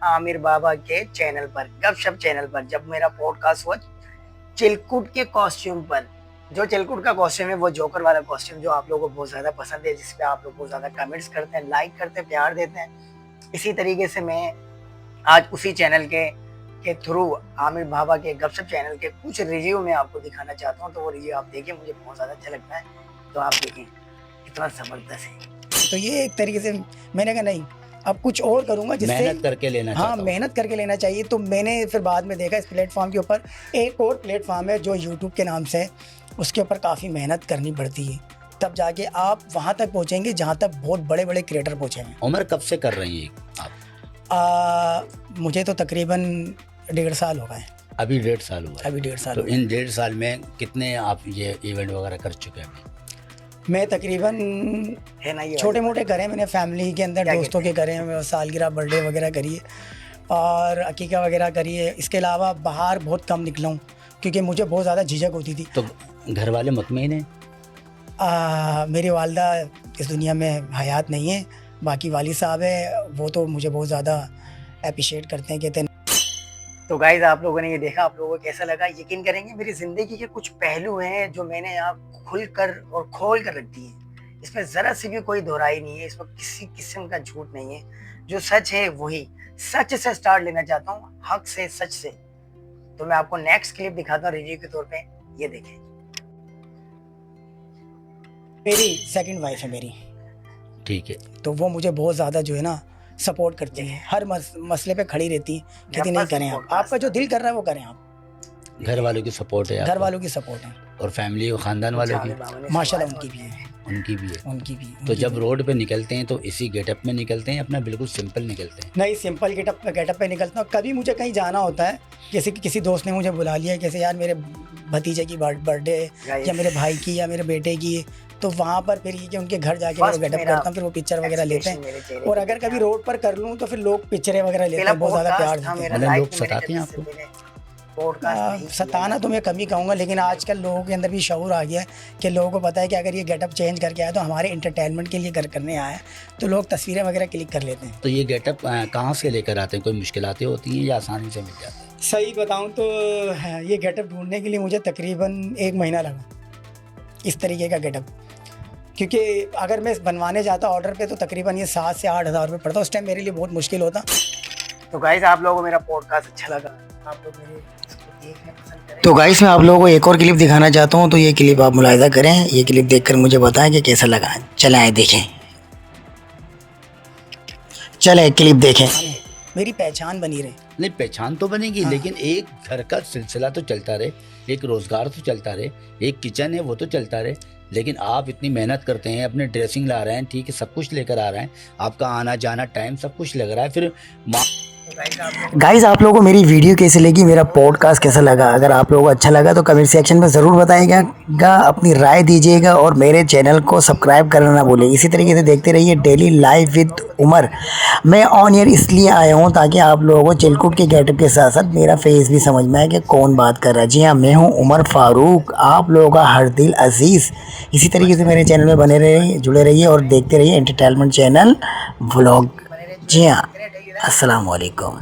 आमिर बाबा के चैनल पर, गपशप चैनल पर, जब मेरा पॉडकास्ट हुआ चिलकुट के कॉस्ट्यूम पर। जो चिलकुट का कॉस्ट्यूम है वो जोकर वाला कॉस्ट्यूम, जो आप लोगों को बहुत ज़्यादा पसंद है, जिसपे आप लोग बहुत ज़्यादा कमेंट्स करते हैं, लाइक करते हैं, प्यार देते हैं। इसी तरीके से मैं आज उसी चैनल के थ्रू आमिर बाबा के गपशप चैनल के कुछ रिव्यू में आपको दिखाना चाहता हूँ। तो वो रिव्यू आप देखिए, मुझे बहुत ज़्यादा अच्छा लगता है, तो आप देखिए कितना ज़बरदस्त है। तो ये एक तरीके से मैंने कहा नहीं, अब कुछ और करूंगा जिससे मेहनत करके लेना हाँ मेहनत करके लेना चाहिए। तो मैंने फिर बाद में देखा इस प्लेटफॉर्म के ऊपर एक और प्लेटफॉर्म है जो यूट्यूब के नाम से, उसके ऊपर काफ़ी मेहनत करनी पड़ती है, तब जाके आप वहाँ तक पहुँचेंगे जहाँ तक बहुत बड़े बड़े क्रिएटर पहुँचे हैं। उम्र कब से कर रही हैं आप? मुझे तो तकरीबन 1.5 साल हो गए। अभी 1.5 साल हुआ? अभी 1.5 साल। तो इन 1.5 साल में कितने आप ये इवेंट वगैरह कर चुके हैं? मैं तकरीबन है ना, ये छोटे मोटे करे मैंने फैमिली के अंदर, दोस्तों के करे हैं, सालगिरह बर्थडे वगैरह करिए और अकीका वगैरह करिए। इसके अलावा बाहर बहुत कम निकला हूँ क्योंकि मुझे बहुत ज़्यादा झिझक होती थी। तो घर वाले मुतमईन हैं? मेरी वालदा इस दुनिया में हयात नहीं है, बाकी वाली साहब है, वो तो मुझे बहुत ज़्यादा अप्रिशिएट करते हैं, कहते हैं। तो गाइज आप लोगों ने ये देखा, आप लोगों को कैसा लगा? यकीन करेंगे मेरी ज़िंदगी के कुछ पहलू हैं जो मैंने यहाँ खुल कर और खोल कर रख दिए हैं। इसमें ज़रा सी भी कोई दोहराई नहीं है, इसमें किसी किस्म का झूठ नहीं है। जो सच है वही सच से स्टार्ट लेना चाहता हूँ, हक से, सच से। तो मैं आपको नेक्स्ट क्लिप दिखाता हूँ रिव्यू के तौर पे, ये देखें। मेरी सेकंड वाइफ है मेरी, ठीक है। तो वो मुझे बहुत ज़्यादा जो है ना सपोर्ट करती है, हर मसले पे खड़ी रहती है, कहती नहीं करें आप, आपका जो दिल कर रहा है वो करें आप। घर वालों की सपोर्ट है? घर वालों की सपोर्ट है और फैमिली और ख़ानदान वालों की? माशाल्लाह उनकी भी है। उनकी भी है? उनकी भी। तो जब रोड पे निकलते हैं तो इसी गेटअप में निकलते हैं, अपना बिल्कुल सिंपल निकलते हैं? नहीं, सिंपल गेटअप पे निकलता हूँ। कभी मुझे कहीं जाना होता है, जैसे कि किसी दोस्त ने मुझे बुला लिया, जैसे यार मेरे भतीजे की बर्थडे है या मेरे भाई की या मेरे बेटे की, तो वहाँ पर फिर ये कि उनके घर जाके मैं गेटअप करता हूँ, फिर वो पिक्चर वगैरह लेते हैं। और अगर कभी रोड पर कर लूँ तो फिर लोग पिक्चरें वगैरह लेते हैं, बहुत ज़्यादा प्यार देते हैं। मतलब लोग सताते हैं आपको? सताना तो मैं कम ही कहूँगा, लेकिन आजकल लोगों के अंदर भी शऊर आ गया है कि लोगों को पता है कि अगर ये गेटअप चेंज करके आया तो हमारे इंटरटेनमेंट के लिए करने आया है, तो लोग तस्वीरें वगैरह क्लिक कर लेते हैं। तो ये गेटअप कहाँ से लेकर आते हैं? कोई मुश्किलातें होती हैं या आसानी से मिल जाती है? सही बताऊँ तो ये गेटअप ढूंढने के लिए मुझे तकरीबन 1 महीना लगा, इस तरीके का गेटअप। क्योंकि अगर मैं बनवाने जाता ऑर्डर पे तो तकरीबन ये 7 से 8 हज़ार रुपये पड़ता, उस टाइम मेरे लिए बहुत मुश्किल होता। तो गाइस आप लोगों को मेरा पॉडकास्ट अच्छा लगा, आप लोग मेरे इसको देखना पसंद करें। तो गाइस मैं आप लोगों को एक और क्लिप दिखाना चाहता हूँ, तो ये क्लिप आप मुलाहिजा करें। ये क्लिप देखकर मुझे बताएं कि कैसा लगा। चलें आए देखें, चलें क्लिप देखें। मेरी पहचान बनी रहे। नहीं, पहचान तो बनेगी, हाँ। लेकिन एक घर का सिलसिला तो चलता रहे, एक रोजगार तो चलता रहे, एक किचन है वो तो चलता रहे। लेकिन आप इतनी मेहनत करते हैं, अपने ड्रेसिंग ला रहे हैं, ठीक है, सब कुछ लेकर आ रहे हैं, आपका आना जाना टाइम सब कुछ लग रहा है, फिर गाइस आप लोगों को मेरी वीडियो कैसी लगी, मेरा पॉडकास्ट कैसा लगा? अगर आप लोगों को अच्छा लगा तो कमेंट सेक्शन में ज़रूर बताइएगा, अपनी राय दीजिएगा और मेरे चैनल को सब्सक्राइब करना ना भूलें। इसी तरीके से देखते रहिए डेली लाइव विद उमर। मैं ऑन एयर इसलिए आया हूँ ताकि आप लोगों को चिलकुट के गेटअप के साथ साथ मेरा फेस भी समझ में आए कि कौन बात कर रहा है। जी हाँ, मैं हूँ उमर फारूक, आप लोगों का हर दिल अजीज़। इसी तरीके से मेरे चैनल में बने रहिए, जुड़े रहिए और देखते रहिए एंटरटेनमेंट चैनल व्लॉग। जी हाँ, अस्सलाम वालेकुम।